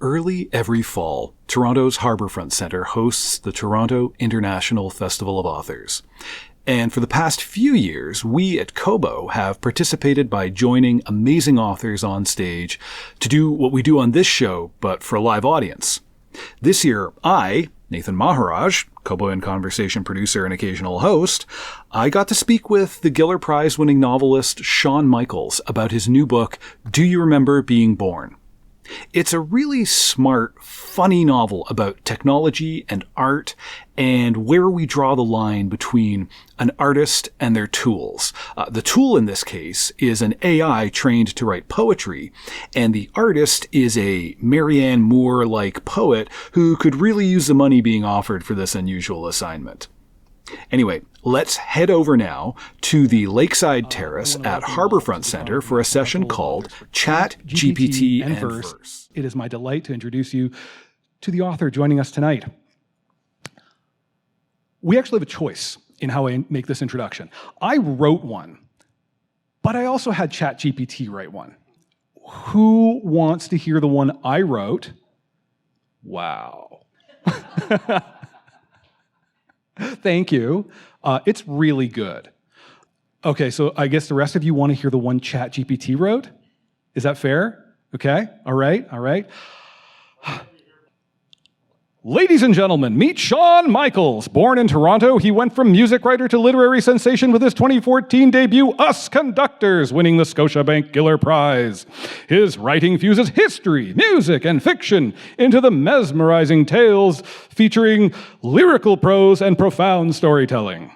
Early every fall, Toronto's Harbourfront Centre hosts the Toronto International Festival of Authors. And for the past few years, we at Kobo have participated by joining amazing authors on stage to do what we do on this show, but for a live audience. This year, I, Nathan Maharaj, Kobo in Conversation producer and occasional host, I got to speak with the Giller Prize-winning novelist Shawn Michaels about his new book, Do You Remember Being Born? It's a really smart, funny novel about technology and art and where we draw the line between an artist and their tools. The tool in this case is an AI trained to write poetry, and the artist is a Marianne Moore-like poet who could really use the money being offered for this unusual assignment. Anyway, let's head over now to the Lakeside Terrace at Harbourfront Centre for a session called ChatGPT and Verse. It is my delight to introduce you to the author joining us tonight. We actually have a choice in how I make this introduction. I wrote one, but I also had ChatGPT write one. Who wants to hear the one I wrote? Wow. Thank you. It's really good. Okay, so I guess the rest of you want to hear the one ChatGPT wrote? Is that fair? Okay, all right. Ladies and gentlemen, meet Shawn Michaels. Born in Toronto, he went from music writer to literary sensation with his 2014 debut, Us Conductors, winning the Scotiabank Giller Prize. His writing fuses history, music, and fiction into the mesmerizing tales featuring lyrical prose and profound storytelling.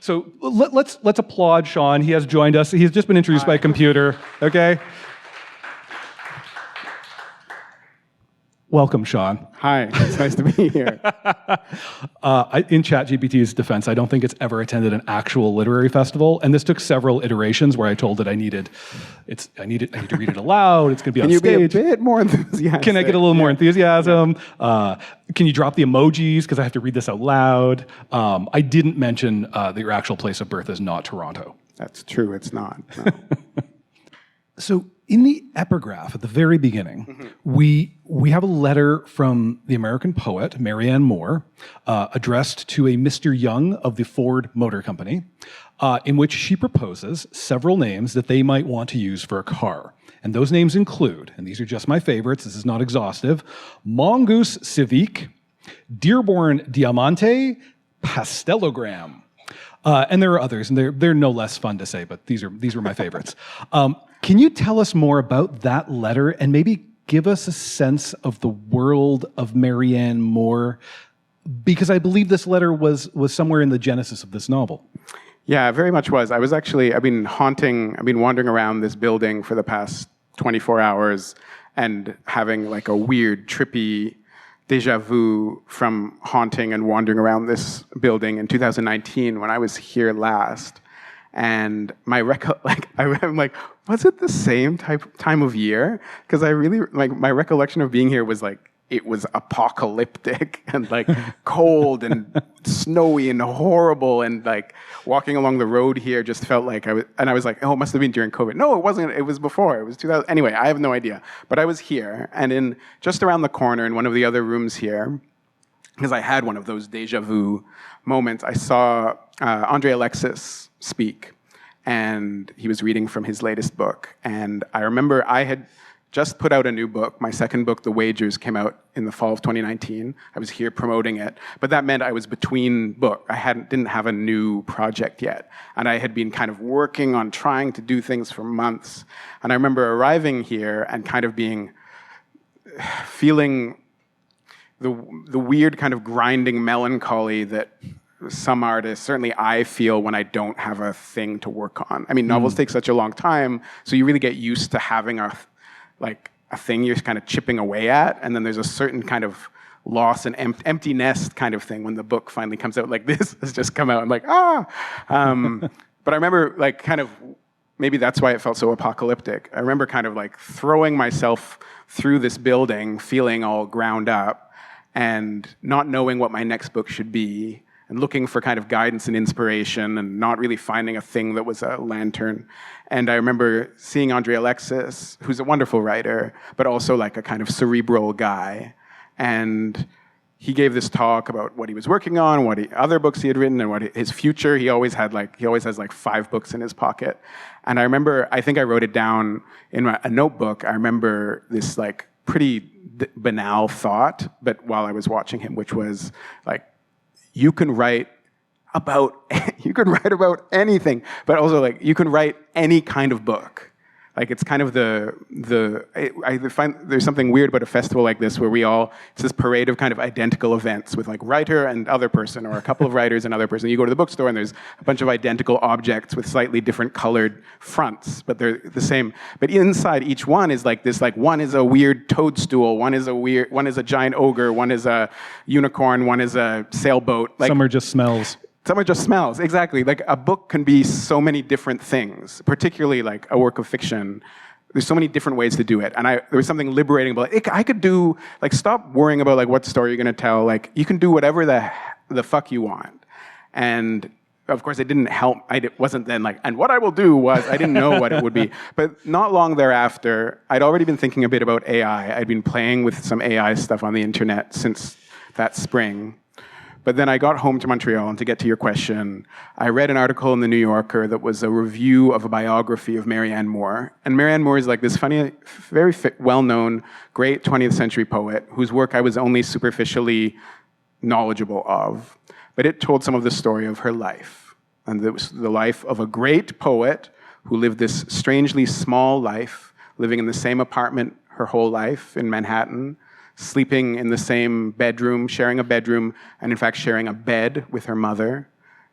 So let's applaud Shawn. He has joined us. He's just been introduced by a computer, okay? Welcome, Shawn. Hi, it's nice to be here. In ChatGPT's defense, I don't think it's ever attended an actual literary festival, and this took several iterations where I told it I need to read it aloud. It's going to be on stage. Can you be a bit more enthusiastic? Can I get a little more enthusiasm? Can you drop the emojis because I have to read this out loud? I didn't mention that your actual place of birth is not Toronto. That's true. It's not. No. So in the epigraph at the very beginning, we have a letter from the American poet Marianne Moore addressed to a Mr. Young of the Ford Motor Company, in which she proposes several names that they might want to use for a car. And those names include, and these are just my favorites, this is not exhaustive, Mongoose Civique, Dearborn Diamante, Pastelogram. And there are others, and they're no less fun to say, but these were my favorites. Can you tell us more about that letter and maybe give us a sense of the world of Marianne Moore? Because I believe this letter was somewhere in the genesis of this novel. Yeah, it very much was. I've been wandering around this building for the past 24 hours and having like a weird, trippy deja vu from haunting and wandering around this building in 2019 when I was here last. And I'm like, was it the same time of year? Because I really, my recollection of being here was like, it was apocalyptic and like cold and snowy and horrible, and like walking along the road here just felt like I was like, oh, it must have been during COVID. No, it wasn't. It was before. It was 2000. Anyway, I have no idea. But I was here, and just around the corner in one of the other rooms here, because I had one of those deja vu moments, I saw Andre Alexis speak, and he was reading from his latest book. And I remember I had just put out a new book. My second book, The Wagers, came out in the fall of 2019. I was here promoting it, but that meant I was between book. I didn't have a new project yet, and I had been kind of working on trying to do things for months. And I remember arriving here and kind of feeling the weird kind of grinding melancholy that some artists, certainly I feel when I don't have a thing to work on. I mean, novels take such a long time, so you really get used to having a thing you're kind of chipping away at, and then there's a certain kind of loss and empty nest kind of thing when the book finally comes out. Like this has just come out. I'm like, but I remember like kind of, maybe that's why it felt so apocalyptic. I remember kind of like throwing myself through this building, feeling all ground up, and not knowing what my next book should be, and looking for kind of guidance and inspiration and not really finding a thing that was a lantern. And I remember seeing Andre Alexis, who's a wonderful writer, but also like a kind of cerebral guy. And he gave this talk about what he was working on, other books he had written, and what his future. He always has like 5 books in his pocket. And I remember, I think I wrote it down in a notebook. I remember this like pretty banal thought, but while I was watching him, which was like, you can write about anything, but also like you can write any kind of book. Like it's kind of I find there's something weird about a festival like this where it's this parade of kind of identical events with like writer and other person, or a couple of writers and other person. You go to the bookstore and there's a bunch of identical objects with slightly different colored fronts, but they're the same. But inside each one is like this, like one is a weird toadstool, one is a giant ogre, one is a unicorn, one is a sailboat. Like, some are just smells. Some are just smells, exactly. Like a book can be so many different things, particularly like a work of fiction. There's so many different ways to do it. And there was something liberating about it. I could do, like, stop worrying about like what story you're gonna tell. Like you can do whatever the fuck you want. And of course it didn't help. It wasn't then like, and what I will do was, I didn't know what it would be. But not long thereafter, I'd already been thinking a bit about AI. I'd been playing with some AI stuff on the internet since that spring. But then I got home to Montreal, and to get to your question, I read an article in the New Yorker that was a review of a biography of Marianne Moore. And Marianne Moore is like this funny, very well-known, great 20th century poet whose work I was only superficially knowledgeable of. But it told some of the story of her life. And it was the life of a great poet who lived this strangely small life, living in the same apartment her whole life in Manhattan, sleeping in the same bedroom, sharing a bedroom, and in fact sharing a bed with her mother.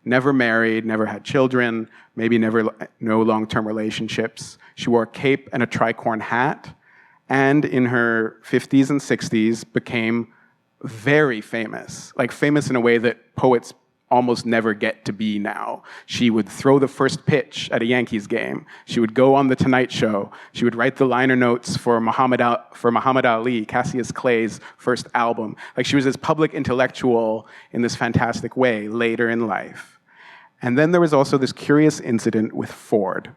Never married, never had children, maybe no long-term relationships. She wore a cape and a tricorn hat, and in her 50s and 60s became very famous, like famous in a way that poets almost never get to be now. She would throw the first pitch at a Yankees game. She would go on The Tonight Show. She would write the liner notes for Muhammad Ali, Cassius Clay's first album. Like she was this public intellectual in this fantastic way later in life. And then there was also this curious incident with Ford,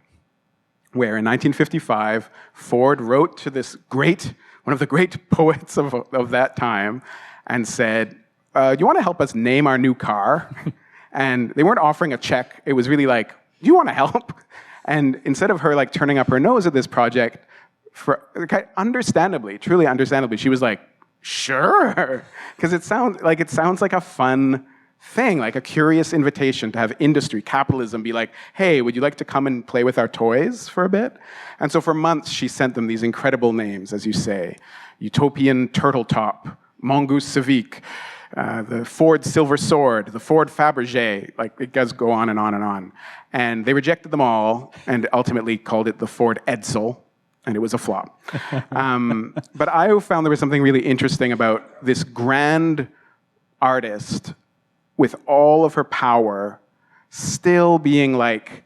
where in 1955, Ford wrote to one of the great poets of that time and said, do you want to help us name our new car? And they weren't offering a check. It was really like, do you want to help? And instead of her like turning up her nose at this project, truly understandably, she was like, sure. Because it sounds like a fun thing, like a curious invitation to have industry, capitalism be like, hey, would you like to come and play with our toys for a bit? And so for months, she sent them these incredible names, as you say, Utopian Turtle Top, Mongoose Civique, the Ford Silver Sword, the Ford Fabergé, like it does go on and on and on. And they rejected them all and ultimately called it the Ford Edsel, and it was a flop. But I found there was something really interesting about this grand artist with all of her power still being like,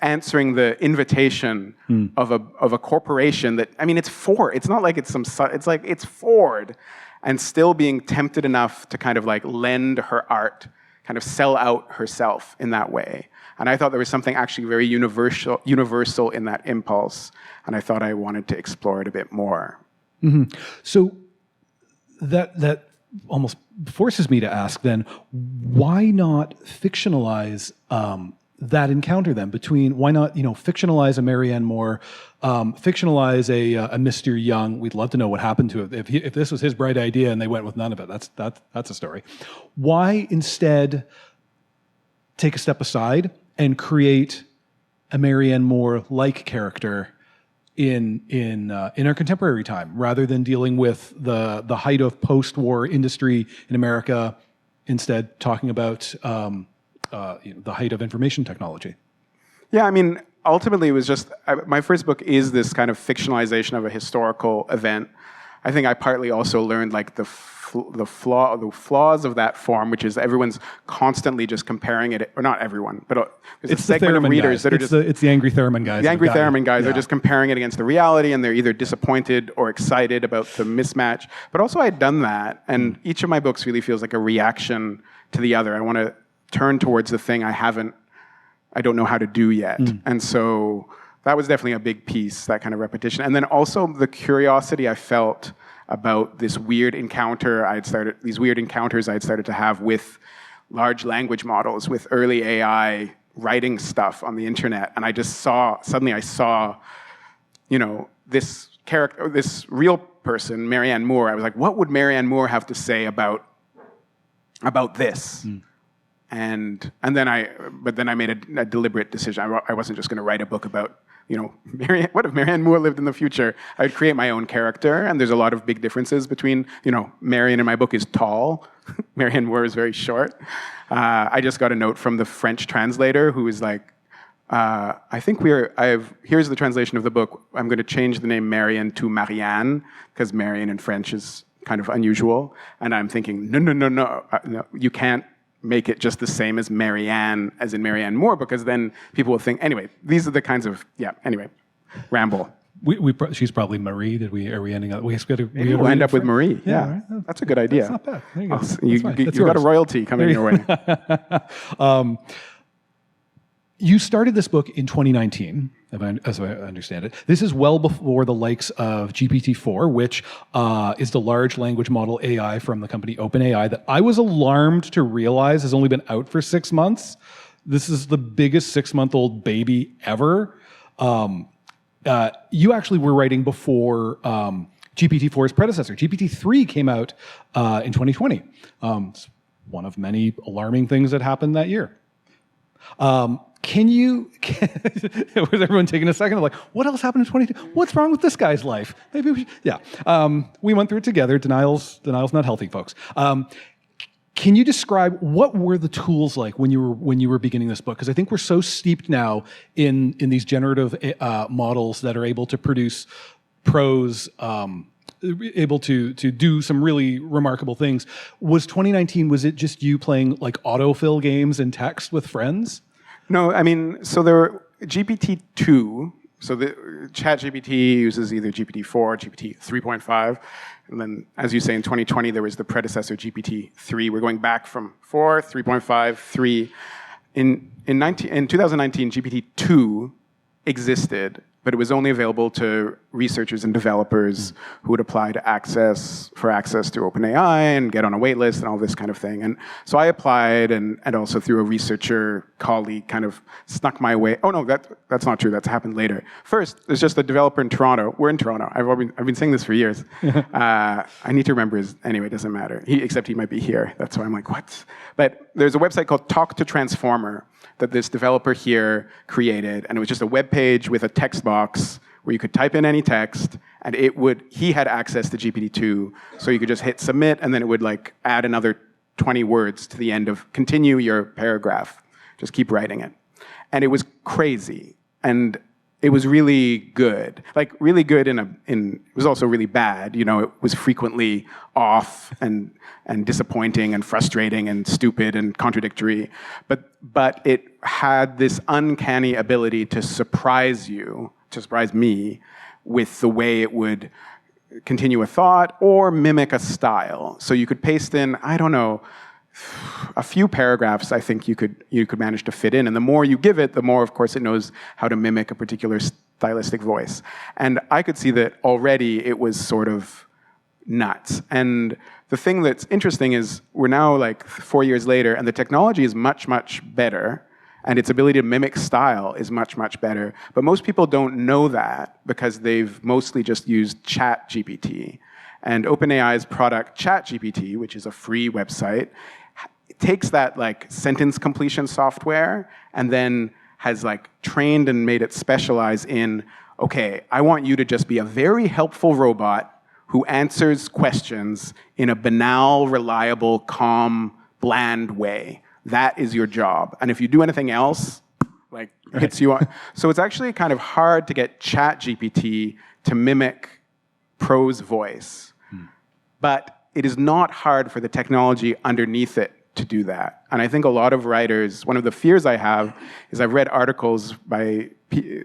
answering the invitation of a corporation that, I mean, it's Ford. It's not like it's Ford. And still being tempted enough to kind of like lend her art, kind of sell out herself in that way. And I thought there was something actually very universal in that impulse. And I thought I wanted to explore it a bit more. Mm-hmm. So that almost forces me to ask then, why not fictionalize that encounter then why not, fictionalize a Marianne Moore, fictionalize a Mr. Young. We'd love to know what happened to it. If this was his bright idea and they went with none of it, that's a story. Why instead take a step aside and create a Marianne Moore-like character in our contemporary time, rather than dealing with the height of post-war industry in America, instead talking about the height of information technology? Yeah, I mean, ultimately it was just, my first book is this kind of fictionalization of a historical event. I think I partly also learned like the flaws of that form, which is everyone's constantly just comparing it, or not everyone, but there's a segment of readers that are just it's the angry theremin guys. the angry theremin guys are just comparing it against the reality, and they're either disappointed or excited about the mismatch. But also, I had done that, and each of my books really feels like a reaction to the other. I want to turn towards the thing I don't know how to do yet, and so that was definitely a big piece, that kind of repetition, and then also the curiosity I felt about this weird encounters I had started to have with large language models, with early AI writing stuff on the internet. And I just suddenly I saw, this character, this real person, Marianne Moore. I was like, what would Marianne Moore have to say about this? And then I made a deliberate decision. I wasn't just going to write a book about, what if Marianne Moore lived in the future? I would create my own character, and there's a lot of big differences between, Marianne in my book is tall, Marianne Moore is very short. I just got a note from the French translator who was like, here's the translation of the book. I'm going to change the name Marianne to Marianne, because Marianne in French is kind of unusual. And I'm thinking, no, you can't make it just the same as Marianne, as in Marianne Moore, because then people will think, anyway, these are the kinds of, ramble. She's probably Marie. Are we ending up? We'll end up with Marie. Yeah. Right. That's a good idea. That's not bad. There you go. You got a royalty coming your way. You started this book in 2019, as I understand it. This is well before the likes of GPT-4, which is the large language model AI from the company OpenAI that I was alarmed to realize has only been out for 6 months. This is the biggest 6-month-old baby ever. You actually were writing before GPT-4's predecessor. GPT-3 came out in 2020. It's one of many alarming things that happened that year. Was everyone taking a second? Like, what else happened in 2022? What's wrong with this guy's life? Maybe we should, we went through it together. Denial's not healthy, folks. Can you describe what were the tools like when you were beginning this book? Because I think we're so steeped now in these generative models that are able to produce prose, able to do some really remarkable things. Was 2019? Was it just you playing like autofill games in text with friends? No, I mean, so there were GPT-2. So the ChatGPT uses either GPT-4 or GPT 3.5. And then, as you say, in 2020, there was the predecessor GPT-3. We're going back from 4, 3.5, 3. In 2019, GPT-2 existed, but it was only available to researchers and developers who would apply to access through OpenAI and get on a wait list and all this kind of thing. And so I applied, and also through a researcher colleague kind of snuck my way. Oh no, that's not true. That's happened later. First, there's just a developer in Toronto. We're in Toronto. I've been saying this for years. I need to remember anyway, it doesn't matter. Except he might be here. That's why I'm like, what? But there's a website called Talk to Transformer that this developer here created, and it was just a web page with a text box where you could type in any text, and he had access to GPT-2, so you could just hit submit, and then it would like add another 20 words to the end of continue your paragraph. Just keep writing it. And it was crazy, and it was really good. Like really good it was also really bad. It was frequently off and disappointing and frustrating and stupid and contradictory. But it had this uncanny ability to surprise me with the way it would continue a thought or mimic a style. So you could paste in, I don't know, a few paragraphs I think you could manage to fit in. And the more you give it, the more, of course, it knows how to mimic a particular stylistic voice. And I could see that already it was sort of nuts. And the thing that's interesting is we're now like 4 years later, and the technology is much, much better, and its ability to mimic style is much, much better. But most people don't know that because they've mostly just used ChatGPT. And OpenAI's product ChatGPT, which is a free website, takes that like sentence completion software and then has like trained and made it specialize in, okay, I want you to just be a very helpful robot who answers questions in a banal, reliable, calm, bland way. That is your job. And if you do anything else, like hits you on. So it's actually kind of hard to get ChatGPT to mimic prose voice. But it is not hard for the technology underneath it to do that. And I think a lot of writers, one of the fears I have is I've read articles by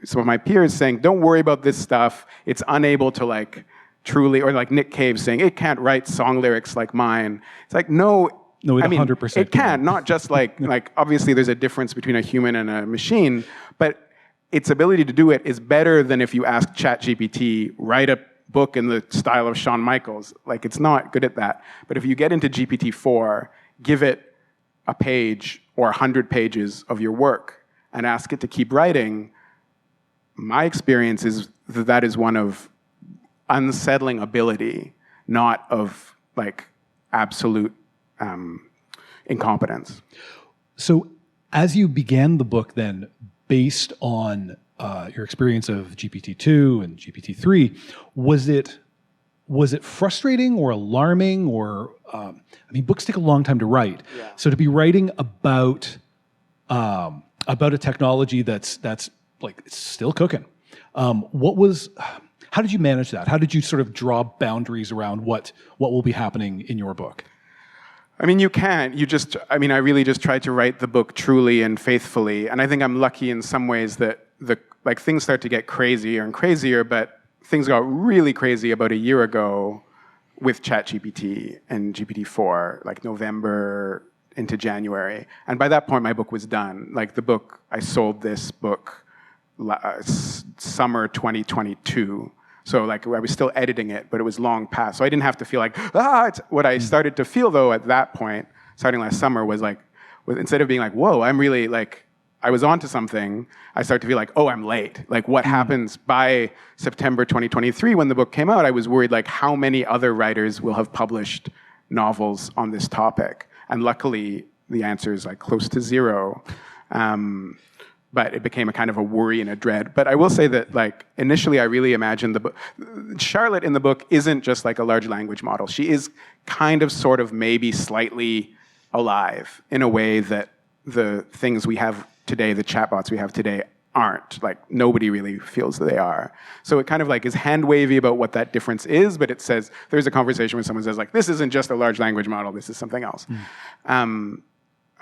some of my peers saying, don't worry about this stuff. It's unable to like truly, or like Nick Cave saying, it can't write song lyrics like mine. It's like, no, it I mean, 100% it can, not just like, like obviously there's a difference between a human and a machine, but its ability to do it is better than if you ask ChatGPT, write a book in the style of Shawn Michaels. Like, it's not good at that. But if you get into GPT-4, give it a page or 100 pages of your work and ask it to keep writing, my experience is that that is one of unsettling ability, not of like absolute incompetence. So as you began the book then, based on your experience of GPT-2 and GPT-3, was it frustrating or alarming or, I mean, books take a long time to write. Yeah. So to be writing about a technology that's like, it's still cooking. How did you manage that? How did you sort of draw boundaries around what will be happening in your book? I mean, you can't. I really just tried to write the book truly and faithfully. And I think I'm lucky in some ways that things start to get crazier and crazier, but things got really crazy about a year ago with ChatGPT and GPT-4, like November into January. And by that point, my book was done. Like I sold this book summer 2022. So like I was still editing it, but it was long past. So I didn't have to feel like, what I started to feel though at that point, starting last summer, was instead of being like, whoa, I'm really like, I was onto something, I started to feel like, oh, I'm late. Like what happens by September 2023 when the book came out, I was worried like how many other writers will have published novels on this topic. And luckily the answer is like close to zero. But it became a kind of a worry and a dread. But I will say that like initially I really imagined the book. Charlotte in the book isn't just like a large language model. She is kind of sort of maybe slightly alive in a way that the things we have today, the chatbots we have today, aren't. Like nobody really feels that they are. So it kind of like is hand wavy about what that difference is, but it says, there's a conversation when someone says like, this isn't just a large language model, this is something else.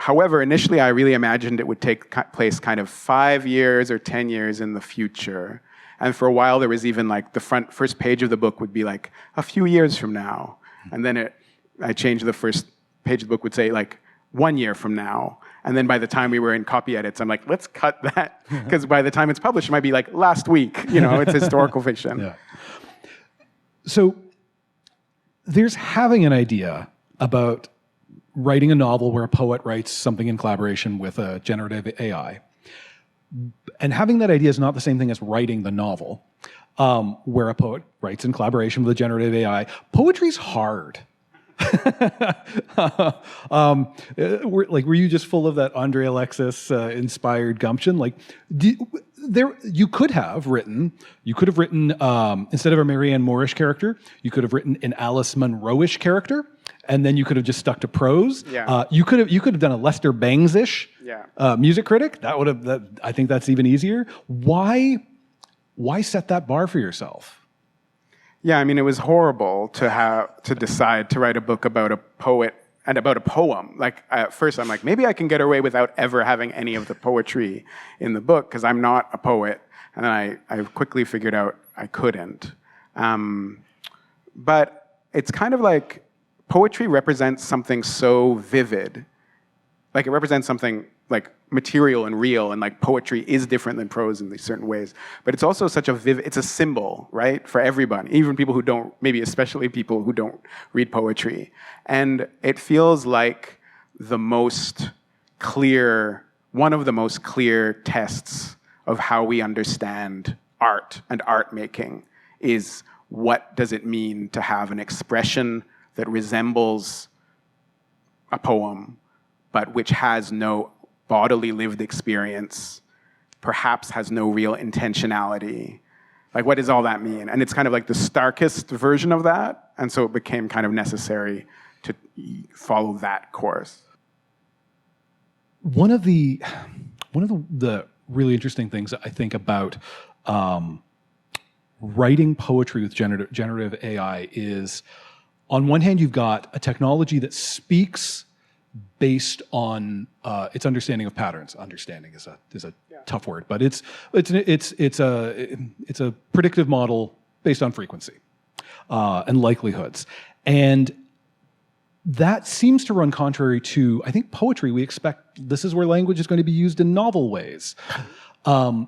However, initially I really imagined it would take place kind of 5 years or 10 years in the future. And for a while there was even like the first page of the book would be like a few years from now. And then I changed the first page of the book would say like 1 year from now. And then by the time we were in copy edits, I'm like, let's cut that. Because by the time it's published, it might be like last week. You know, it's historical fiction. Yeah. So there's having an idea about writing a novel where a poet writes something in collaboration with a generative AI. And having that idea is not the same thing as writing the novel, where a poet writes in collaboration with a generative AI. Poetry's hard. Were you just full of that Andre Alexis inspired gumption? Like, you could have written instead of a Marianne Moorish character, you could have written an Alice Munro-ish character, and then you could have just stuck to prose. Yeah. You could have done a Lester Bangs-ish music critic. I think that's even easier. Why set that bar for yourself? Yeah, I mean, it was horrible to decide to write a book about a poet and about a poem. Like, at first I'm like, maybe I can get away without ever having any of the poetry in the book, because I'm not a poet. And then I quickly figured out I couldn't. But it's kind of like poetry represents something so vivid. Like, it represents something like material and real, and like poetry is different than prose in these certain ways. But it's also such a it's a symbol, right? For everybody, even people who don't, maybe especially people who don't read poetry. And it feels like one of the most clear tests of how we understand art and art making is, what does it mean to have an expression that resembles a poem, but which has no bodily lived experience, perhaps has no real intentionality. Like, what does all that mean? And it's kind of like the starkest version of that, and so it became kind of necessary to follow that course. One of the really interesting things I think about writing poetry with generative AI is, on one hand, you've got a technology that speaks based on its understanding of patterns. Understanding is a tough word, but it's a predictive model based on frequency and likelihoods, and that seems to run contrary to, I think, poetry. We expect this is where language is going to be used in novel ways. And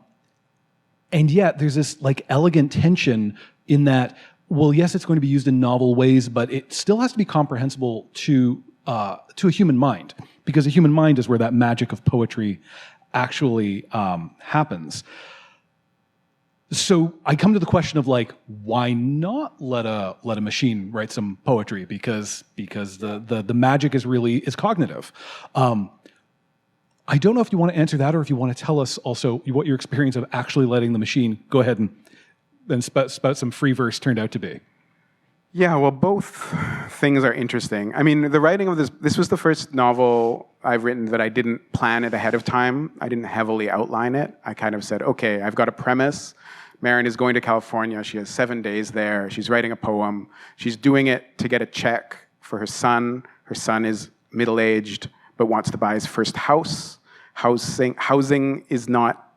yet there's this like elegant tension in that, well, yes, it's going to be used in novel ways, but it still has to be comprehensible to a human mind, because a human mind is where that magic of poetry actually happens. So I come to the question of like, why not let a machine write some poetry? Because the magic is cognitive. I don't know if you want to answer that, or if you want to tell us also what your experience of actually letting the machine go ahead and spout some free verse turned out to be. Yeah, well, both things are interesting. I mean, the writing of this was the first novel I've written that I didn't plan it ahead of time. I didn't heavily outline it. I kind of said, okay, I've got a premise. Marion is going to California. She has 7 days there. She's writing a poem. She's doing it to get a check for her son. Her son is middle-aged but wants to buy his first house. Housing is not,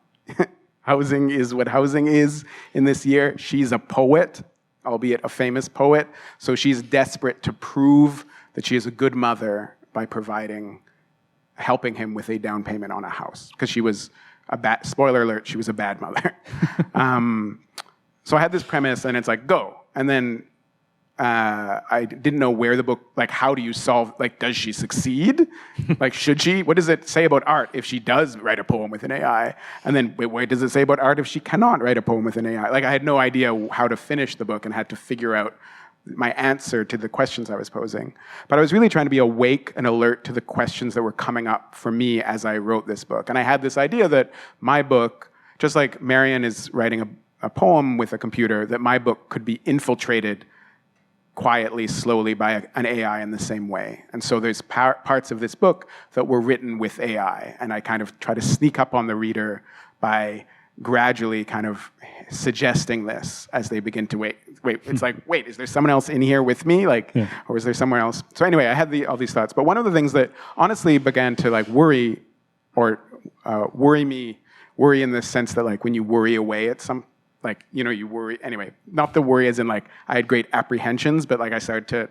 housing is what housing is in this year. She's a poet, albeit a famous poet. So she's desperate to prove that she is a good mother by helping him with a down payment on a house. Because she was spoiler alert, she was a bad mother. So I had this premise, and it's like, go. And then I didn't know where the book, like, how do you solve, like, does she succeed? Like, should she? What does it say about art if she does write a poem with an AI? And then, what does it say about art if she cannot write a poem with an AI? Like, I had no idea how to finish the book and had to figure out my answer to the questions I was posing. But I was really trying to be awake and alert to the questions that were coming up for me as I wrote this book. And I had this idea that my book, just like Marion is writing a poem with a computer, that my book could be infiltrated quietly, slowly by an AI in the same way. And so there's parts of this book that were written with AI, and I kind of try to sneak up on the reader by gradually kind of suggesting this as they begin to wait. It's like, wait, is there someone else in here with me? Like, or is there somewhere else? So anyway, I had all these thoughts. But one of the things that honestly began to like worry in the sense that like when you worry away at some, like, you know, you worry, anyway, not the worry as in like, I had great apprehensions, but like I started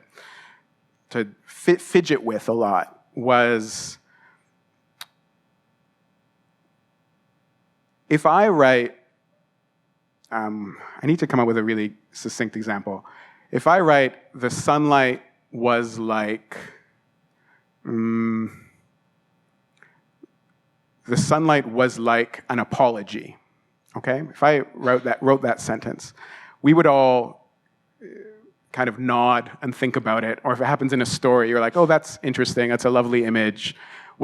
to fidget with a lot was, if I write, I need to come up with a really succinct example. If I write, the sunlight was like, the sunlight was like an apology. Okay, if I wrote that sentence, we would all kind of nod and think about it. Or if it happens in a story, you're like, oh, that's interesting. That's a lovely image.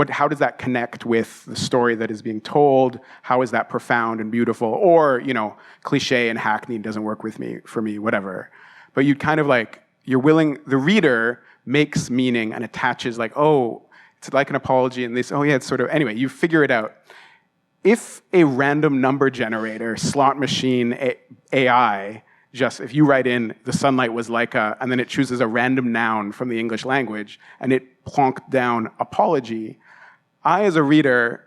How does that connect with the story that is being told? How is that profound and beautiful? Or, you know, cliche and hackneyed doesn't work for me, whatever. But you kind of like, the reader makes meaning and attaches like, oh, it's like an apology, and this, oh yeah, it's sort of, anyway, you figure it out. If a random number generator, slot machine, AI, if you write in, the sunlight was like and then it chooses a random noun from the English language, and it plonked down apology, I, as a reader,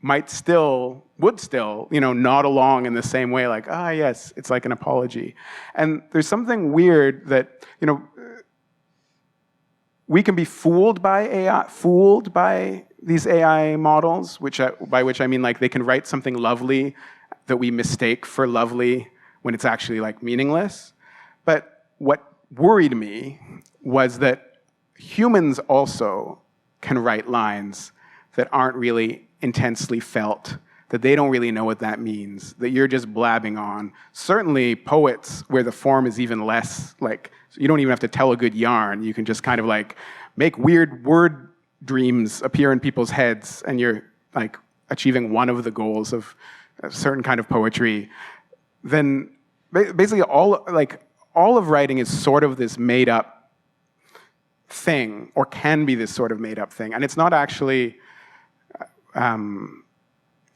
would still, you know, nod along in the same way, like, yes, it's like an apology. And there's something weird that, you know, we can be fooled by AI, fooled by these AI models, by which I mean like they can write something lovely that we mistake for lovely when it's actually like meaningless. But what worried me was that humans also can write lines that aren't really intensely felt, that they don't really know what that means, that you're just blabbing on. Certainly poets, where the form is even less, like, you don't even have to tell a good yarn. You can just kind of like make weird word dreams appear in people's heads, and you're like achieving one of the goals of a certain kind of poetry. Then basically all of writing is sort of this made up thing, or can be this sort of made up thing. And it's not actually,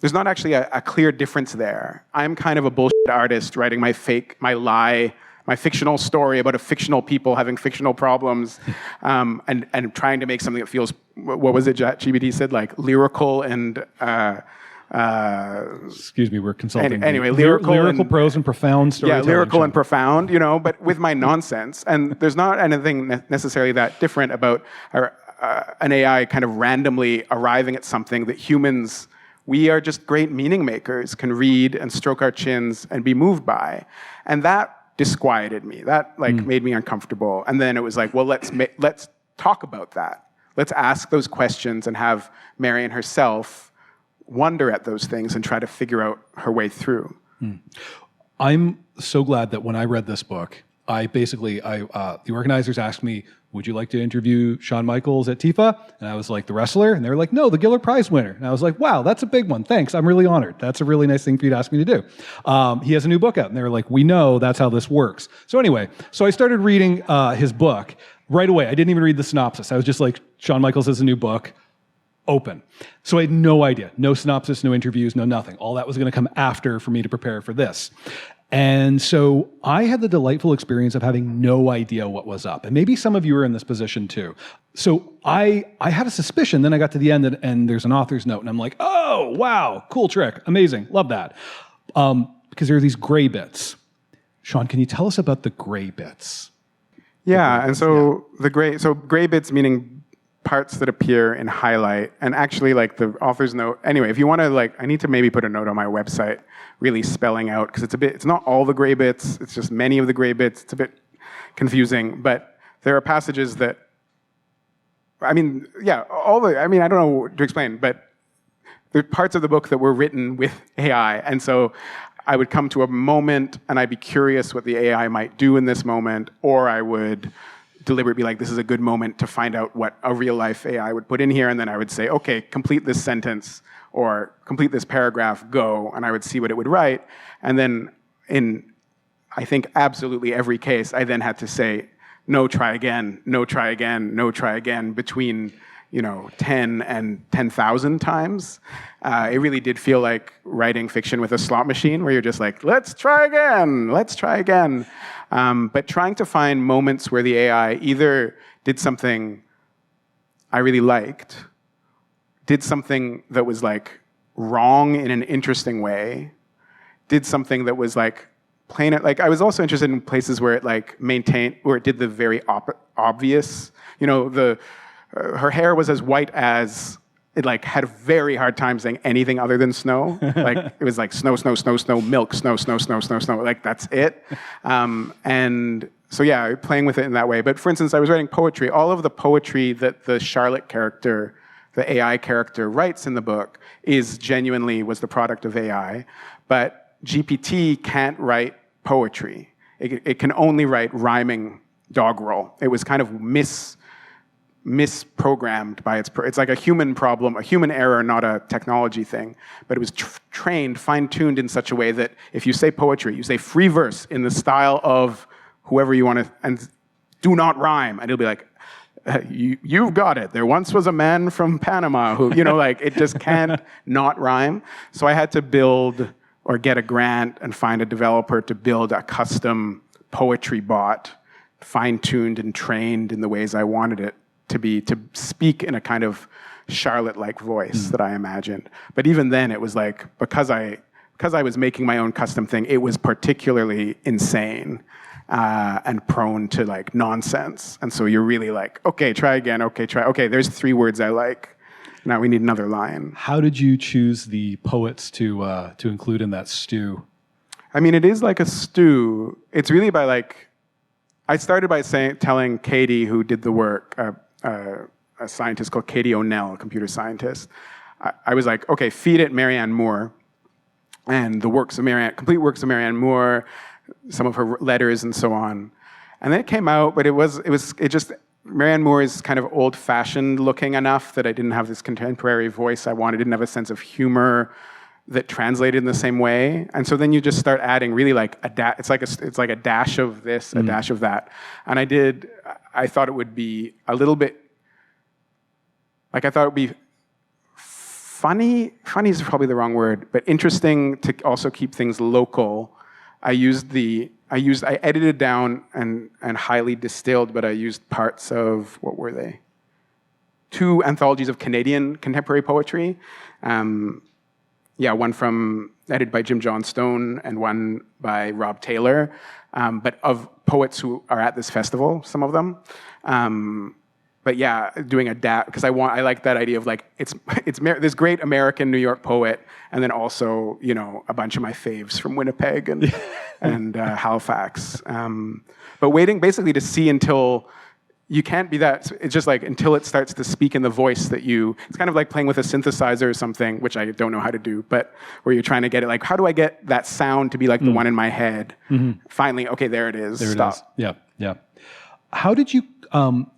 there's not actually a clear difference there. I'm kind of a bullshit artist writing my fictional story about a fictional people having fictional problems, and trying to make something that feels, what was it ChatGPT said, like lyrical and excuse me, we're consulting. Anyway, lyrical prose and profound storytelling. Yeah, lyrical and profound, but with my nonsense. And there's not anything necessarily that different about an AI kind of randomly arriving at something that humans, we are just great meaning makers, can read and stroke our chins and be moved by. And that disquieted me. That made me uncomfortable. And then it was like, well, let's talk about that. Let's ask those questions and have Marian herself wonder at those things and try to figure out her way through. I'm so glad that when I read this book, the organizers asked me, would you like to interview Shawn Michaels at TIFA? And I was like, the wrestler? And they were like, no, the Giller Prize-winner. And I was like, wow, that's a big one. Thanks. I'm really honored. That's a really nice thing for you to ask me to do. He has a new book out. And they were like, we know that's how this works. So anyway, I started reading his book right away. I didn't even read the synopsis. I was just like, Shawn Michaels has a new book. Open. So I had no idea. No synopsis, no interviews, no nothing. All that was going to come after for me to prepare for this. And so I had the delightful experience of having no idea what was up. And maybe some of you are in this position too. So I had a suspicion, then I got to the end and there's an author's note and I'm like, oh, wow, cool trick, amazing, love that. Because there are these gray bits. Shawn, can you tell us about the gray bits? Yeah, and so gray bits meaning parts that appear in highlight, and actually like the author's note. Anyway, if you want to I need to maybe put a note on my website really spelling out, because it's not all the gray bits, it's just many of the gray bits. It's a bit confusing, but there are passages that, I don't know to explain, but there are parts of the book that were written with AI, and so I would come to a moment and I'd be curious what the AI might do in this moment, or I would deliberately be like, this is a good moment to find out what a real life AI would put in here, and then I would say, okay, complete this sentence or complete this paragraph, go, and I would see what it would write. And then in, I think, absolutely every case, I then had to say, no, try again, no, try again, no, try again, between 10 and 10,000 times. It really did feel like writing fiction with a slot machine where you're just like, let's try again, let's try again. But trying to find moments where the AI either did something I really liked, did something that was wrong in an interesting way, did something that was plain. I was also interested in places where it maintained, where it did the very obvious. Her hair was as white as it had a very hard time saying anything other than snow. It was snow, snow, snow, snow, milk, snow, snow, snow, snow, snow. That's it. And so yeah, playing with it in that way. But for instance, I was writing poetry. All of the poetry that the Charlotte character, the AI character, writes in the book was the product of AI. But GPT can't write poetry. It can only write rhyming doggerel. It was kind of misprogrammed by it's like a human problem, a human error, not a technology thing. But it was trained, fine-tuned in such a way that if you say poetry, you say free verse in the style of whoever you want to, and do not rhyme. And it'll be like, you've got it. There once was a man from Panama who, it just can't not rhyme. So I had to build or get a grant and find a developer to build a custom poetry bot, fine-tuned and trained in the ways I wanted it to speak in a kind of Charlotte-like voice that I imagined. But even then, it was because I was making my own custom thing, it was particularly insane and prone to nonsense. And so you're really okay, try again, okay, there's 3 words I like. Now we need another line. How did you choose the poets to include in that stew? I mean, it is like a stew. It's really by I started by telling Katie, who did the work, a scientist called Katie O'Neill, a computer scientist. I was like, okay, feed it Marianne Moore and the complete works of Marianne Moore, some of her letters and so on. And then it came out, but Marianne Moore is kind of old-fashioned looking enough that I didn't have this contemporary voice I wanted. I didn't have a sense of humor that translated in the same way. And so then you just start adding really it's like a dash of this, a dash of that. And I thought it would be a little bit, funny is probably the wrong word, but interesting to also keep things local. I edited down and highly distilled, but I used parts of, what were they? 2 anthologies of Canadian contemporary poetry. One edited by Jim Johnstone and one by Rob Taylor, but of poets who are at this festival, some of them. But yeah, doing because I like that idea of like it's this great American New York poet, and then also a bunch of my faves from Winnipeg and Halifax. But waiting basically to see until you can't be that. It's just like until it starts to speak in the voice that you. It's kind of like playing with a synthesizer or something, which I don't know how to do, but where you're trying to get it like, how do I get that sound to be like the one in my head? Finally, okay, there it is. Stop. Yeah. How did you,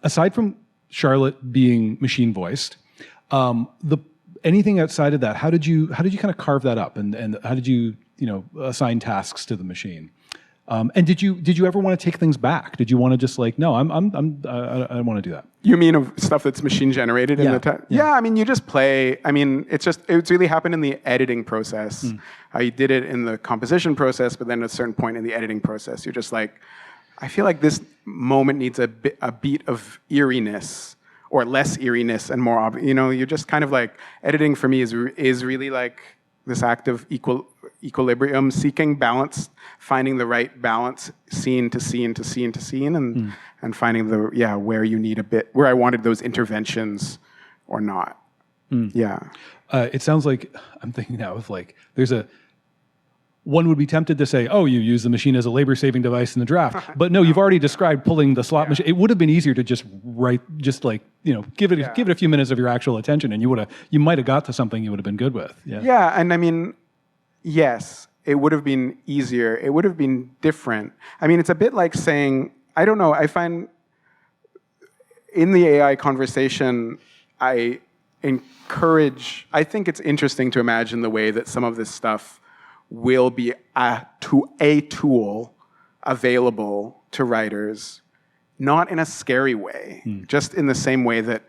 aside from Charlotte being machine voiced, anything outside of that, how did you kind of carve that up, and how did you assign tasks to the machine? And did you ever want to take things back? Did you want to just like, no, I don't want to do that? You mean of stuff that's machine generated in the text? Yeah, I mean, you just play. I mean, it's really happened in the editing process. I did it in the composition process, but then at a certain point in the editing process, you're just like, I feel like this moment needs a beat of eeriness, or less eeriness and more obvious. You're just kind of like, editing for me is really like this act of equilibrium, seeking balance, finding the right balance, scene to scene to scene to scene, and finding where you need where I wanted those interventions or not. Yeah. It sounds like I'm thinking now of like one would be tempted to say, oh, you use the machine as a labor-saving device in the draft. But no, you've already described pulling the slot machine. It would have been easier to just write, give it a few minutes of your actual attention, and you might have got to something you would have been good with. Yeah, and I mean, yes, it would have been easier. It would have been different. I mean, it's a bit like saying, I don't know, I find in the AI conversation, I think it's interesting to imagine the way that some of this stuff will be a tool available to writers, not in a scary way, just in the same way that,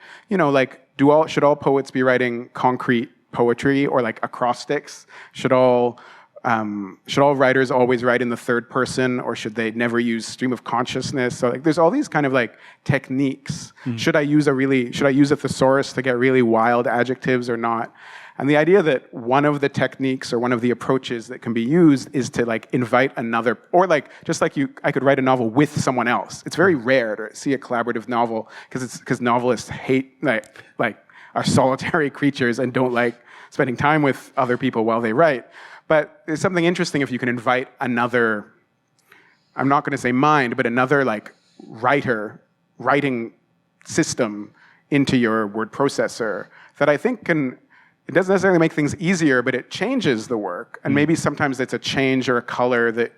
should all poets be writing concrete poetry or like acrostics? Should all writers always write in the third person, or should they never use stream of consciousness? So like, there's all these kind of like techniques. Should I use a thesaurus to get really wild adjectives or not? And the idea that one of the techniques or one of the approaches that can be used is to like invite another, or like just like I could write a novel with someone else. It's very rare to see a collaborative novel because novelists hate like are solitary creatures and don't like spending time with other people while they write. But there's something interesting if you can invite another, I'm not going to say mind, but another like writing system into your word processor that I think it doesn't necessarily make things easier, but it changes the work. And maybe sometimes it's a change or a color that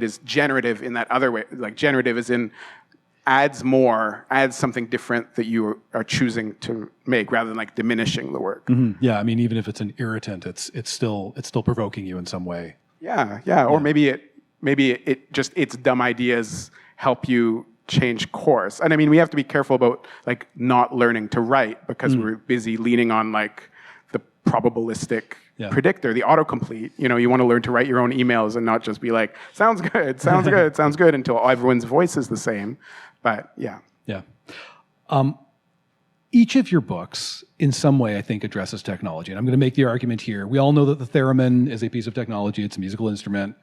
is generative in that other way. Like generative is in adds something different that you are choosing to make rather than like diminishing the work. Yeah, I mean, even if it's an irritant, it's still provoking you in some way. Yeah. Or maybe its dumb ideas help you change course. And I mean, we have to be careful about like not learning to write because we're busy leaning on like the probabilistic predictor, the autocomplete. You want to learn to write your own emails and not just be like, sounds good, sounds good, sounds good, until everyone's voice is the same. But yeah. Each of your books, in some way, I think, addresses technology. And I'm going to make the argument here. We all know that the theremin is a piece of technology. It's a musical instrument.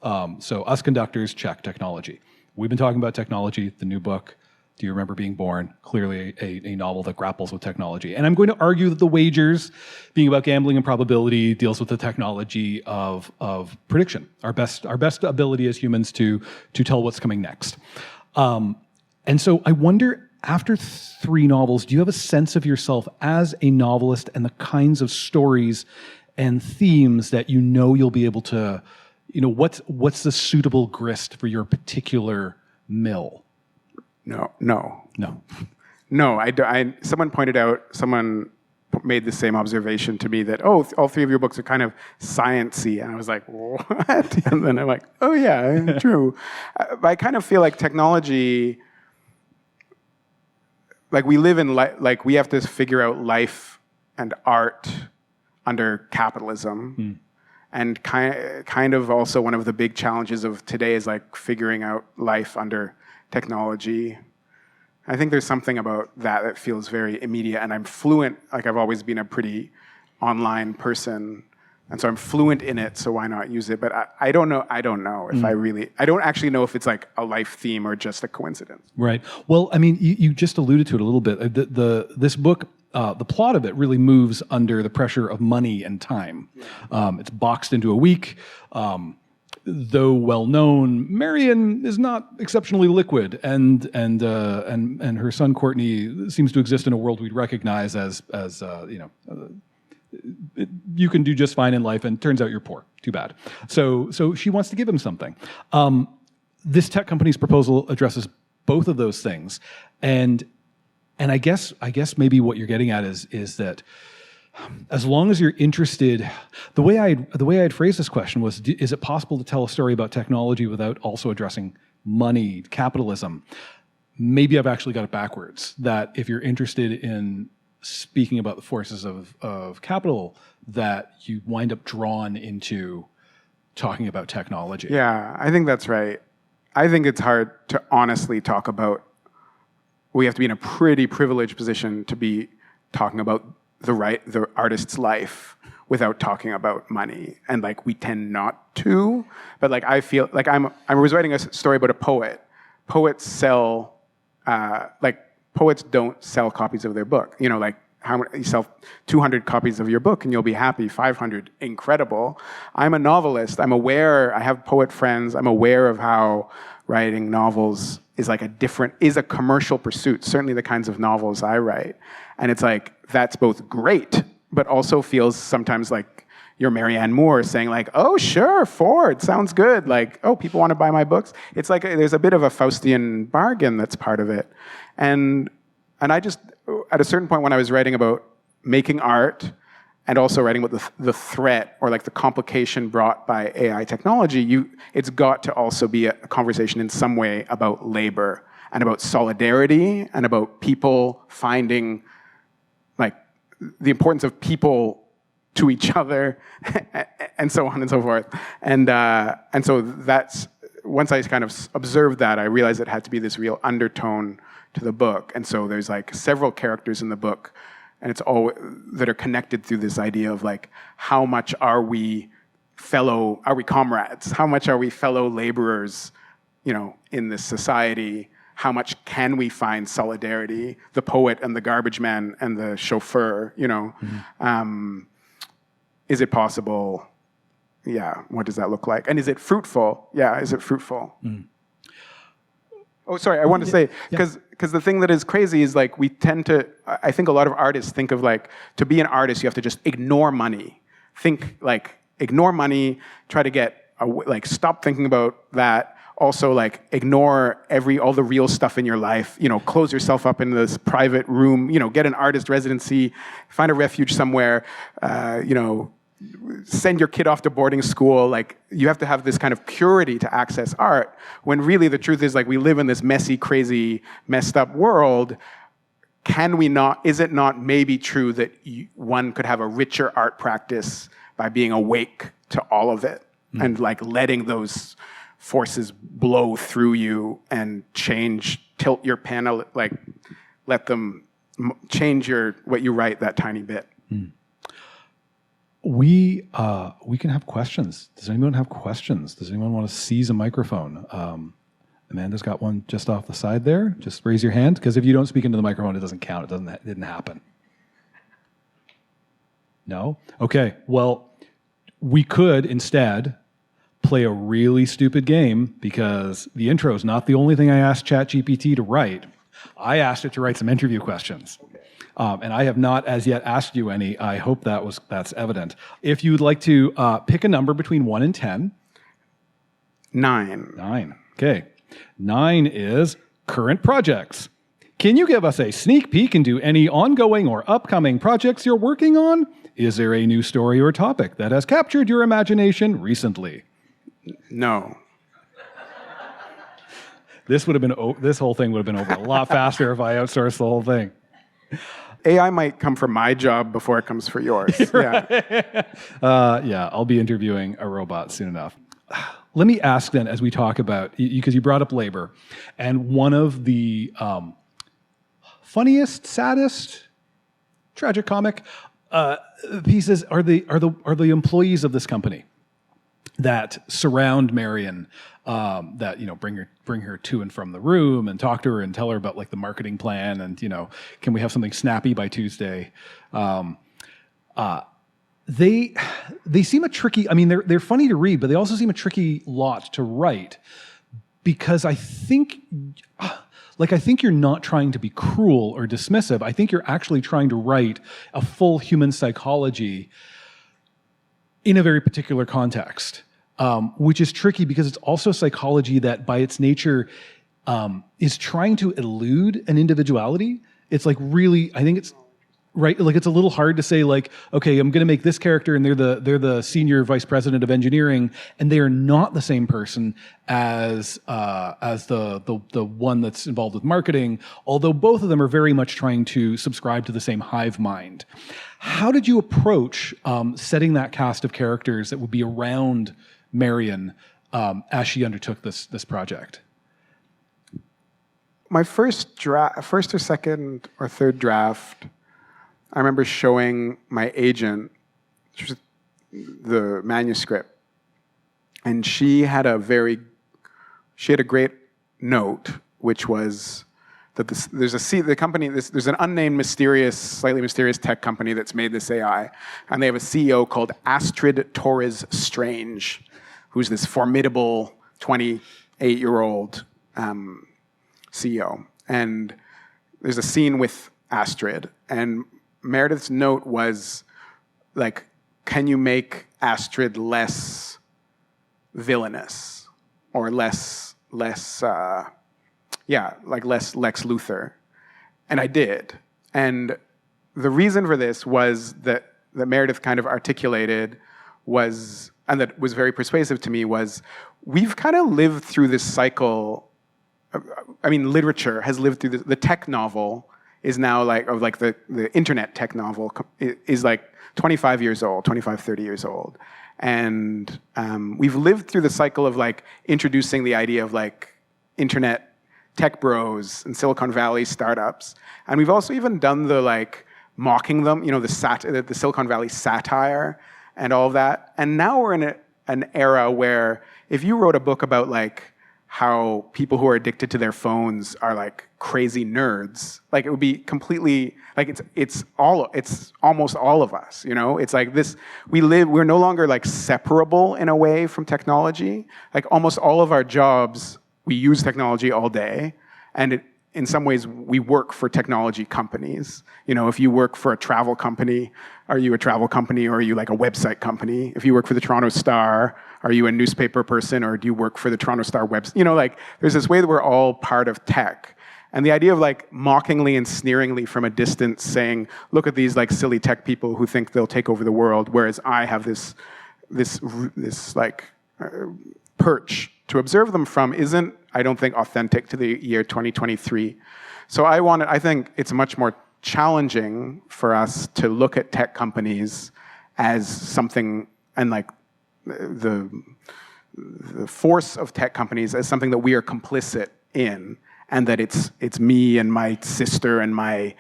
So us conductors check technology. We've been talking about technology. The new book, Do You Remember Being Born? Clearly a novel that grapples with technology. And I'm going to argue that The Wagers, being about gambling and probability, deals with the technology of prediction, our best ability as humans to tell what's coming next. And so I wonder, after 3 novels, do you have a sense of yourself as a novelist and the kinds of stories and themes that you'll be able to, what's the suitable grist for your particular mill? No. Someone made the same observation to me that, all 3 of your books are kind of sciencey. And I was like, what? And then I'm like, oh yeah, true. I kind of feel like technology, like we live in, we have to figure out life and art under capitalism. And kind of also one of the big challenges of today is like figuring out life under technology. I think there's something about that feels very immediate, and I'm fluent. Like I've always been a pretty online person, and so I'm fluent in it. So why not use it? But I don't know. I don't know if I don't actually know if it's like a life theme or just a coincidence. Right. Well, I mean, you just alluded to it a little bit. This book, the plot of it really moves under the pressure of money and time. It's boxed into a week. Though well known, Marion is not exceptionally liquid, and her son Courtney seems to exist in a world we'd recognize as you can do just fine in life, and turns out you're poor. Too bad. So she wants to give him something. This tech company's proposal addresses both of those things, and I guess maybe what you're getting at is that as long as you're interested, the way I'd phrase this question was: is it possible to tell a story about technology without also addressing money, capitalism? Maybe I've actually got it backwards. That if you're interested in speaking about the forces of capital, that you wind up drawn into talking about technology. Yeah, I think that's right. I think it's hard to honestly talk about. We have to be in a pretty privileged position to be talking about the artist's life without talking about money, and like we tend not to. But like I feel like I was writing a story about a poet. Poets don't sell copies of their book. You know, like how many, you sell 200 copies of your book and you'll be happy. 500, incredible. I'm a novelist. I'm aware. I have poet friends. I'm aware of how writing novels is a commercial pursuit. Certainly the kinds of novels I write. And it's like, that's both great, but also feels sometimes like you're Marianne Moore saying like, oh, sure, Ford, sounds good. Like, oh, people want to buy my books. It's like there's a bit of a Faustian bargain that's part of it. And I just, at a certain point when I was writing about making art and also writing about the threat or like the complication brought by AI technology, it's got to also be a conversation in some way about labor and about solidarity and about people finding like the importance of people to each other and so on and so forth. And so that's, once I kind of observed that, I realized it had to be this real undertone to the book. And so there's like several characters in the book, and it's all that are connected through this idea of like, how much are we comrades? How much are we fellow laborers, in this society? How much can we find solidarity? The poet and the garbage man and the chauffeur, is it possible? Yeah, what does that look like? And is it fruitful? Yeah, is it fruitful? Oh, sorry, I want to say, because the thing that is crazy is like we tend to, I think a lot of artists think of like, to be an artist, you have to just ignore money. Think like, ignore money, try to get, stop thinking about that. Also like, ignore all the real stuff in your life, close yourself up in this private room, get an artist residency, find a refuge somewhere, send your kid off to boarding school. Like, you have to have this kind of purity to access art, when really the truth is like we live in this messy, crazy, messed up world. Is it not maybe true that one could have a richer art practice by being awake to all of it and like letting those forces blow through you and tilt your pen, like let them change what you write that tiny bit. We can have questions. Does anyone have questions? Does anyone want to seize a microphone? Amanda's got one just off the side there. Just raise your hand, because if you don't speak into the microphone, it doesn't count. It didn't happen. No? Okay. Well, we could instead play a really stupid game, because the intro is not the only thing I asked ChatGPT to write. I asked it to write some interview questions. And I have not as yet asked you any. I hope that's evident. If you would like to pick a number between 1 and 10. 9. 9. Okay. 9 is current projects. Can you give us a sneak peek into any ongoing or upcoming projects you're working on? Is there a new story or topic that has captured your imagination recently? No. This whole thing would have been over a lot faster if I outsourced the whole thing. AI might come for my job before it comes for yours. Yeah. Yeah, I'll be interviewing a robot soon enough. Let me ask then, as we talk about, because you brought up labor, and one of the funniest, saddest, tragicomic pieces are the employees of this company that surround Marion, that bring her to and from the room and talk to her and tell her about like the marketing plan and can we have something snappy by Tuesday. They seem a tricky. I mean, they're funny to read, but they also seem a tricky lot to write because I think you're not trying to be cruel or dismissive. I think you're actually trying to write a full human psychology in a very particular context, which is tricky because it's also psychology that by its nature is trying to elude an individuality. It's like really, I think it's right. Like it's a little hard to say like, okay, I'm going to make this character and they're the senior vice president of engineering and they are not the same person as the one that's involved with marketing, although both of them are very much trying to subscribe to the same hive mind. How did you approach setting that cast of characters that would be around Marion as she undertook this project? My first or second or third draft, I remember showing my agent the manuscript, and she had a great note, which was that there's an unnamed, slightly mysterious tech company that's made this AI, and they have a CEO called Astrid Torres Strange, who's this formidable 28-year-old CEO. And there's a scene with Astrid, and Meredith's note was like, can you make Astrid less villainous or less Lex Luthor? And I did. And the reason for this was that Meredith kind of articulated and that was very persuasive to me was we've kind of lived through this cycle. Literature has lived through the tech novel is now the internet tech novel is like 25 years old, 25, 30 years old. And we've lived through the cycle of like introducing the idea of like internet tech bros and Silicon Valley startups. And we've also even done the like mocking them, the Silicon Valley satire and all of that. And now we're in an era where if you wrote a book about like how people who are addicted to their phones are like crazy nerds, like it would be completely like it's almost all of us, It's like this, we're no longer like separable in a way from technology. Like almost all of our jobs, we use technology all day, and in some ways we work for technology companies. If you work for a travel company, are you a travel company or are you like a website company? If you work for the Toronto Star, are you a newspaper person or do you work for the Toronto Star website? There's this way that we're all part of tech. And the idea of like mockingly and sneeringly from a distance saying, look at these like silly tech people who think they'll take over the world, whereas I have this perch to observe them from isn't, I don't think, authentic to the year 2023. So I think it's much more challenging for us to look at tech companies as something, and like the force of tech companies as something that we are complicit in, and that it's me and my sister and my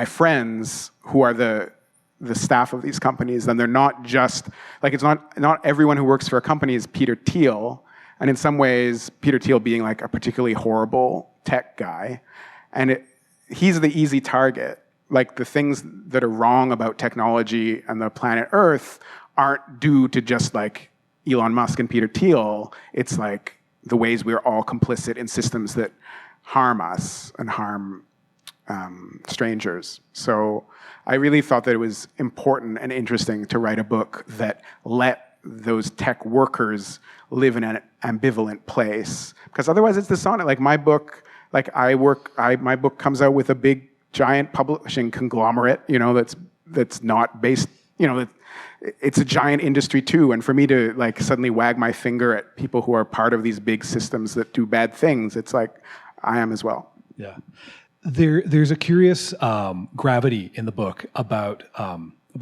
friends who are the staff of these companies. And they're not just like, it's not everyone who works for a company is Peter Thiel. And in some ways, Peter Thiel being like a particularly horrible tech guy, and he's the easy target. Like the things that are wrong about technology and the planet Earth aren't due to just like Elon Musk and Peter Thiel. It's like the ways we're all complicit in systems that harm us and harm strangers. So I really thought that it was important and interesting to write a book that let those tech workers live in an ambivalent place, because otherwise it's dishonest. Like my book, my book comes out with a big giant publishing conglomerate, that's not based, it's a giant industry too. And for me to like suddenly wag my finger at people who are part of these big systems that do bad things, it's like I am as well. Yeah. There's a curious gravity in the book about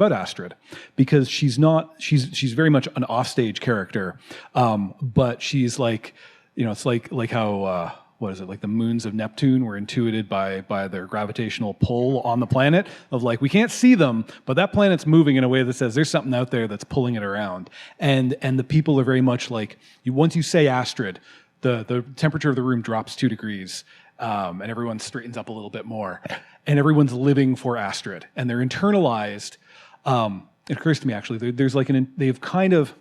Astrid, because she's very much an offstage character, but she's like, it's like how what is it, like the moons of Neptune were intuited by their gravitational pull on the planet, of like, we can't see them, but that planet's moving in a way that says there's something out there that's pulling it around, and the people are very much like, once you say Astrid, the temperature of the room drops 2 degrees. And everyone straightens up a little bit more, and everyone's living for Astrid, and they're internalized. It occurs to me, actually, there's like they've kind of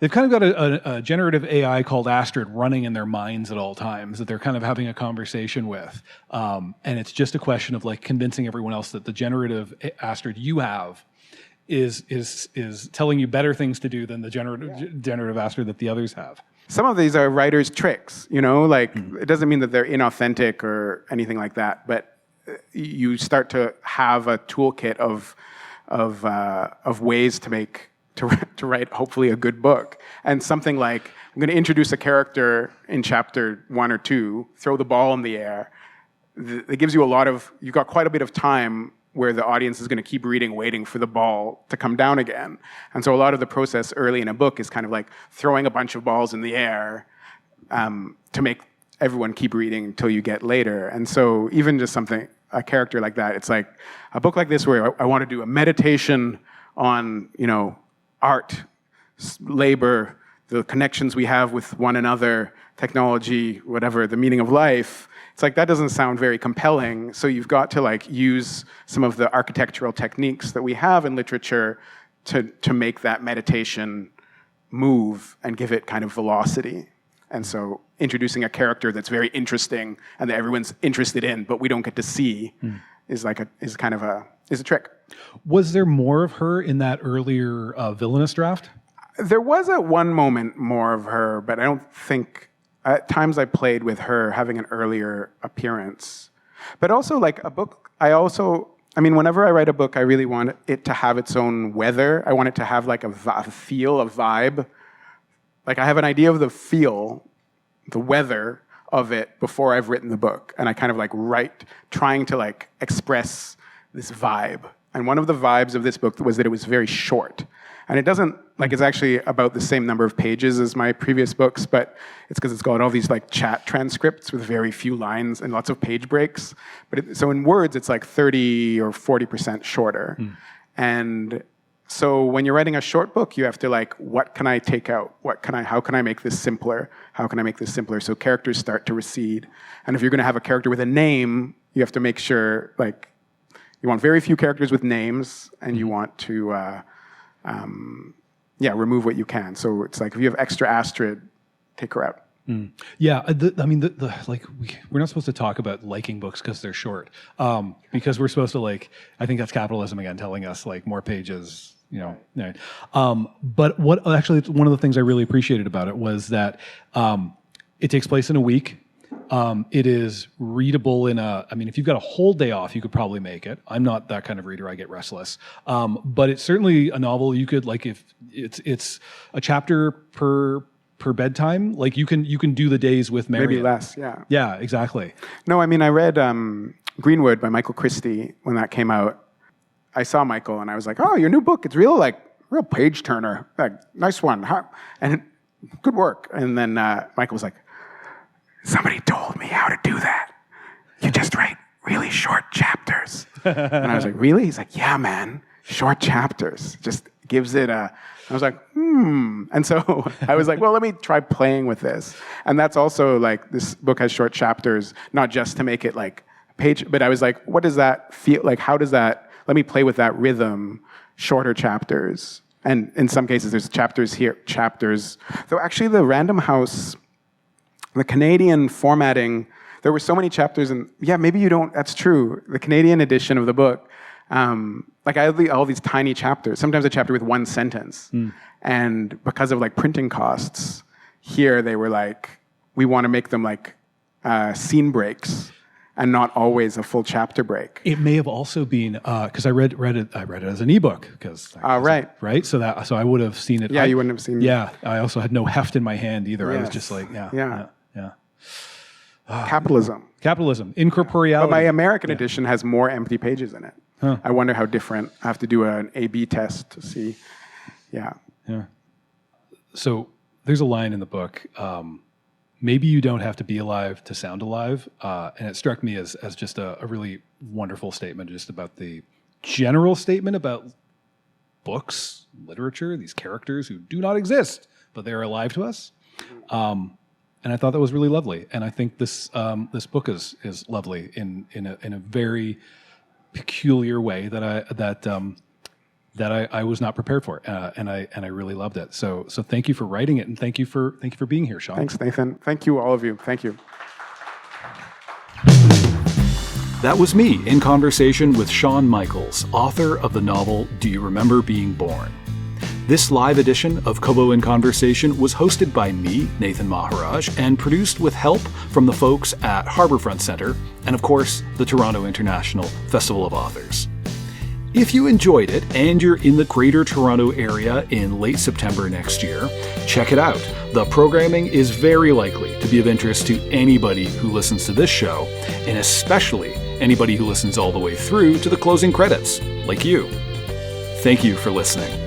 got a generative AI called Astrid running in their minds at all times that they're kind of having a conversation with, and it's just a question of like convincing everyone else that the generative Astrid you have is telling you better things to do than the generative Astrid that the others have. Some of these are writers' tricks, like it doesn't mean that they're inauthentic or anything like that, but you start to have a toolkit of ways to write hopefully a good book. And something like, I'm going to introduce a character in chapter 1 or 2, throw the ball in the air. It gives you you've got quite a bit of time where the audience is going to keep reading, waiting for the ball to come down again. And so a lot of the process early in a book is kind of like throwing a bunch of balls in the air to make everyone keep reading until you get later. And so even just a character like that, it's like a book like this where I want to do a meditation on, art, labor, the connections we have with one another, technology, whatever, the meaning of life. It's like, that doesn't sound very compelling. So you've got to like use some of the architectural techniques that we have in literature to make that meditation move and give it kind of velocity. And so introducing a character that's very interesting and that everyone's interested in, but we don't get to see, is a trick. Was there more of her in that earlier villainous draft? There was at one moment more of her, but I don't think. At times I played with her having an earlier appearance. But also, like a book, whenever I write a book, I really want it to have its own weather. I want it to have like a feel, a vibe. Like I have an idea of the feel, the weather of it before I've written the book. And I kind of like trying to like express this vibe. And one of the vibes of this book was that it was very short. And it doesn't, it's actually about the same number of pages as my previous books, but it's because it's got all these like chat transcripts with very few lines and lots of page breaks. So in words, it's like 30 or 40% shorter. And so when you're writing a short book, you have to like, what can I take out? How can I make this simpler? How can I make this simpler? So characters start to recede. And if you're going to have a character with a name, you have to make sure you want very few characters with names, and you want to remove what you can. So it's like if you have extra Astrid, take her out. Yeah, we're not supposed to talk about liking books because they're short, because we're supposed to I think that's capitalism again telling us more pages. But what actually one of the things I really appreciated about it was that it takes place in a week. It is readable if you've got a whole day off, you could probably make it. I'm not that kind of reader. I get restless. But it's certainly a novel you could, if it's a chapter per bedtime, you can do the days with Marion. Maybe less, yeah. Yeah, exactly. No, I read Greenwood by Michael Christie when that came out. I saw Michael and I was like, oh, your new book, it's real page turner. Nice one. Huh? And good work. And then Michael was like, somebody told me how to do that. You just write really short chapters. And I was like, really? He's like, yeah, man, short chapters. Just gives it I was like, And so I was like, well, let me try playing with this. And that's also this book has short chapters, not just to make it page, but I was like, what does that feel like? How does that, let me play with that rhythm, shorter chapters. And in some cases, there's chapters here, Though actually the Random House, the Canadian formatting, there were so many chapters, and yeah, maybe you don't, that's true. The Canadian edition of the book, I had all these tiny chapters, sometimes a chapter with one sentence. And because of printing costs, here they were we want to make them scene breaks and not always a full chapter break. It may have also been, because I read it as an ebook, right. Right? So I would have seen it. Yeah, you wouldn't have seen it. Yeah, I also had no heft in my hand either. Yes. I was just Capitalism. Capitalism, incorporeality. But my American edition has more empty pages in it. I wonder how different. I have to do an A/B test to see. Yeah. So there's a line in the book, maybe you don't have to be alive to sound alive. And it struck me as just a really wonderful statement just about the general statement about books, literature, these characters who do not exist, but they're alive to us. And I thought that was really lovely. And I think this book is lovely in a very peculiar way that I was not prepared for, and I really loved it. So thank you for writing it, and thank you for being here, Sean. Thanks, Nathan. Thank you, all of you. Thank you. That was me in conversation with Sean Michaels, author of the novel Do You Remember Being Born? This live edition of Kobo in Conversation was hosted by me, Nathan Maharaj, and produced with help from the folks at Harbourfront Centre and, of course, the Toronto International Festival of Authors. If you enjoyed it and you're in the Greater Toronto area in late September next year, check it out. The programming is very likely to be of interest to anybody who listens to this show, and especially anybody who listens all the way through to the closing credits, like you. Thank you for listening.